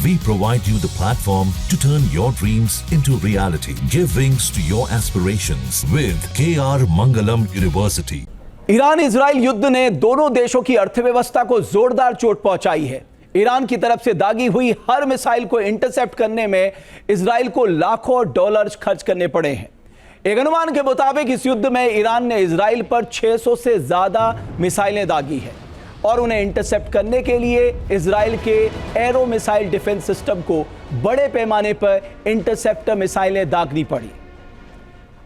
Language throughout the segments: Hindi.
We provide you the platform to turn your dreams into reality. Give wings to your aspirations with KR Mangalam University. Iran Israel युद्ध ने दोनों देशों की अर्थव्यवस्था को जोरदार चोट पहुंचाई है। ईरान की तरफ से दागी हुई हर मिसाइल को इंटरसेप्ट करने में इजराइल को लाखों डॉलर्स खर्च करने पड़े हैं। एक अनुमान के मुताबिक इस युद्ध में ईरान ने इजराइल पर 600 से ज्यादा मिसाइलें दागी हैं और उन्हें इंटरसेप्ट करने के लिए इजराइल के एरो मिसाइल डिफेंस सिस्टम को बड़े पैमाने पर इंटरसेप्टर मिसाइलें दागनी पड़ी।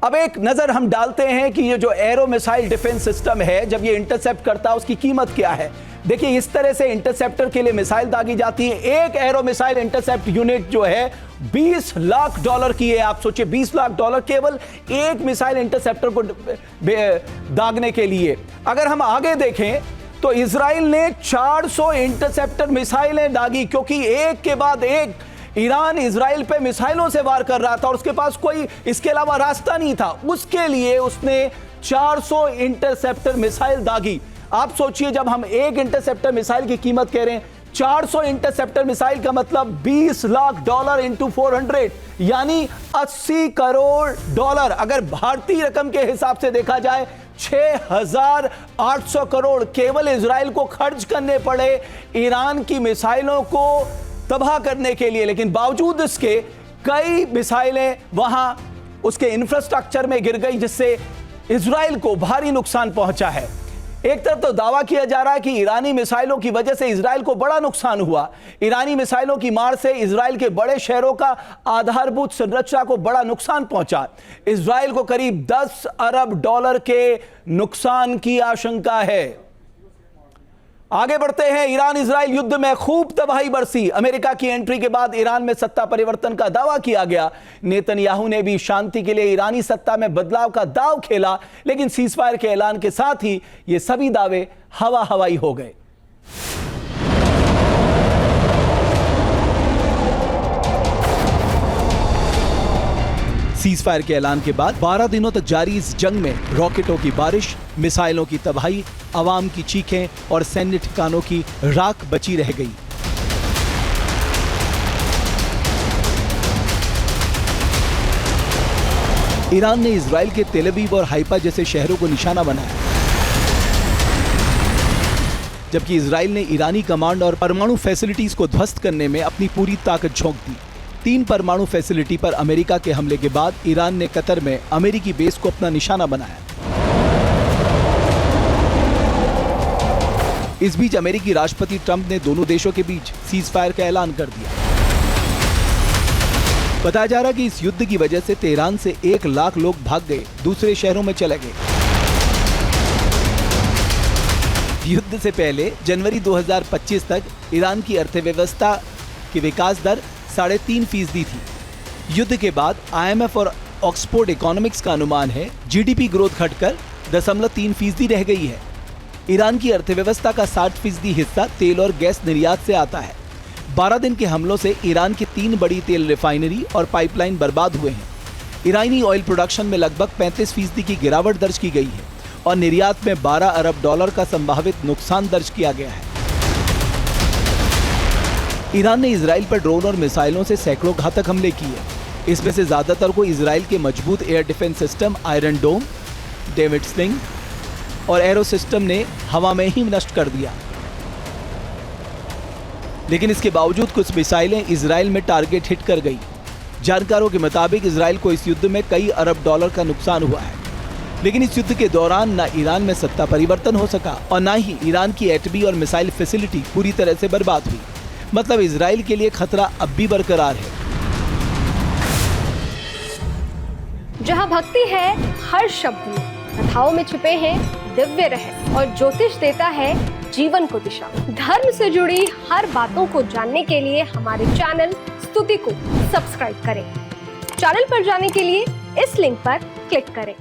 अब एक नजर हम डालते हैं कि ये जो एरो मिसाइल डिफेंस सिस्टम है, जब ये इंटरसेप्ट करता है उसकी कीमत क्या है। देखिए, इस तरह से इंटरसेप्टर के लिए मिसाइल दागी जाती है। एक एरो मिसाइल इंटरसेप्ट यूनिट जो है 20 लाख डॉलर की है। आप सोचिए, 20 लाख डॉलर केवल एक मिसाइल इंटरसेप्टर को दागने के लिए। अगर हम आगे देखें तो इजराइल ने 400 इंटरसेप्टर मिसाइलें दागी, क्योंकि एक के बाद एक ईरान इजराइल पे मिसाइलों से वार कर रहा था और उसके पास कोई इसके अलावा रास्ता नहीं था। उसके लिए उसने 400 इंटरसेप्टर मिसाइल दागी। आप सोचिए, जब हम एक इंटरसेप्टर मिसाइल की कीमत कह रहे हैं 400 इंटरसेप्टर मिसाइल का मतलब 20 लाख डॉलर इंटू 400 यानी 80 करोड़ डॉलर। अगर भारतीय रकम के हिसाब से देखा जाए 6,800 करोड़ केवल इजराइल को खर्च करने पड़े ईरान की मिसाइलों को तबाह करने के लिए। लेकिन बावजूद इसके कई मिसाइलें वहां उसके इंफ्रास्ट्रक्चर में गिर गई, जिससे इजराइल को भारी नुकसान पहुंचा है। एक तरफ तो दावा किया जा रहा है कि ईरानी मिसाइलों की वजह से इजराइल को बड़ा नुकसान हुआ। ईरानी मिसाइलों की मार से इजराइल के बड़े शहरों का आधारभूत संरचना को बड़ा नुकसान पहुंचा। इजराइल को करीब 10 अरब डॉलर के नुकसान की आशंका है। आगे बढ़ते हैं। ईरान इजराइल युद्ध में खूब तबाही बरसी। अमेरिका की एंट्री के बाद ईरान में सत्ता परिवर्तन का दावा किया गया। नेतन्याहू ने भी शांति के लिए ईरानी सत्ता में बदलाव का दाव खेला, लेकिन सीजफायर के ऐलान के साथ ही ये सभी दावे हवा हवाई हो गए। सीजफायर के ऐलान के बाद 12 दिनों तक जारी इस जंग में रॉकेटों की बारिश, मिसाइलों की तबाही, आवाम की चीखें और सैन्य ठिकानों की राख बची रह गई। ईरान ने इजराइल के तेल अवीव और हाइफा जैसे शहरों को निशाना बनाया, जबकि इजराइल ने ईरानी कमांड और परमाणु फैसिलिटीज को ध्वस्त करने में अपनी पूरी ताकत झोंक दी। 3 परमाणु फैसिलिटी पर अमेरिका के हमले के बाद ईरान ने कतर में अमेरिकी बेस को अपना निशाना बनाया। इस बीच अमेरिकी राष्ट्रपति ट्रंप ने दोनों देशों के बीच सीजफायर का ऐलान कर दिया। बताया जा रहा है कि इस युद्ध की वजह से तेहरान से 1 लाख लोग भाग गए, दूसरे शहरों में चले गए। युद्ध से पहले जनवरी 2025 तक ईरान की अर्थव्यवस्था की विकास दर 3.5% थी। युद्ध के बाद IMF और ऑक्सफोर्ड इकोनॉमिक्स का अनुमान है जीडीपी ग्रोथ घटकर 0.3% रह गई है। ईरान की अर्थव्यवस्था का 60% हिस्सा तेल और गैस निर्यात से आता है। 12 दिन के हमलों से ईरान की 3 बड़ी तेल रिफाइनरी और पाइपलाइन बर्बाद हुए हैं। ईरानी ऑयल प्रोडक्शन में लगभग 35% की गिरावट दर्ज की गई है और निर्यात में 12 अरब डॉलर का संभावित नुकसान दर्ज किया गया है। ईरान ने इजराइल पर ड्रोन और मिसाइलों से सैकड़ों घातक हमले किए। इसमें से ज्यादातर को इजराइल के मजबूत एयर डिफेंस सिस्टम आयरन डोम, डेविड स्लिंग और एरो सिस्टम ने हवा में ही नष्ट कर दिया। लेकिन इसके बावजूद कुछ मिसाइलें इजराइल में टारगेट हिट कर गई। जानकारों के मुताबिक इजराइल को इस युद्ध में कई अरब डॉलर का नुकसान हुआ है। लेकिन इस युद्ध के दौरान न ईरान में सत्ता परिवर्तन हो सका और न ही ईरान की एटमी और मिसाइल फैसिलिटी पूरी तरह से बर्बाद हुई। मतलब इजराइल के लिए खतरा अब भी बरकरार है। जहाँ भक्ति है हर शब्द में, कथाओं में छुपे हैं दिव्य रहस्य और ज्योतिष देता है जीवन को दिशा। धर्म से जुड़ी हर बातों को जानने के लिए हमारे चैनल स्तुति को सब्सक्राइब करें। चैनल पर जाने के लिए इस लिंक पर क्लिक करें।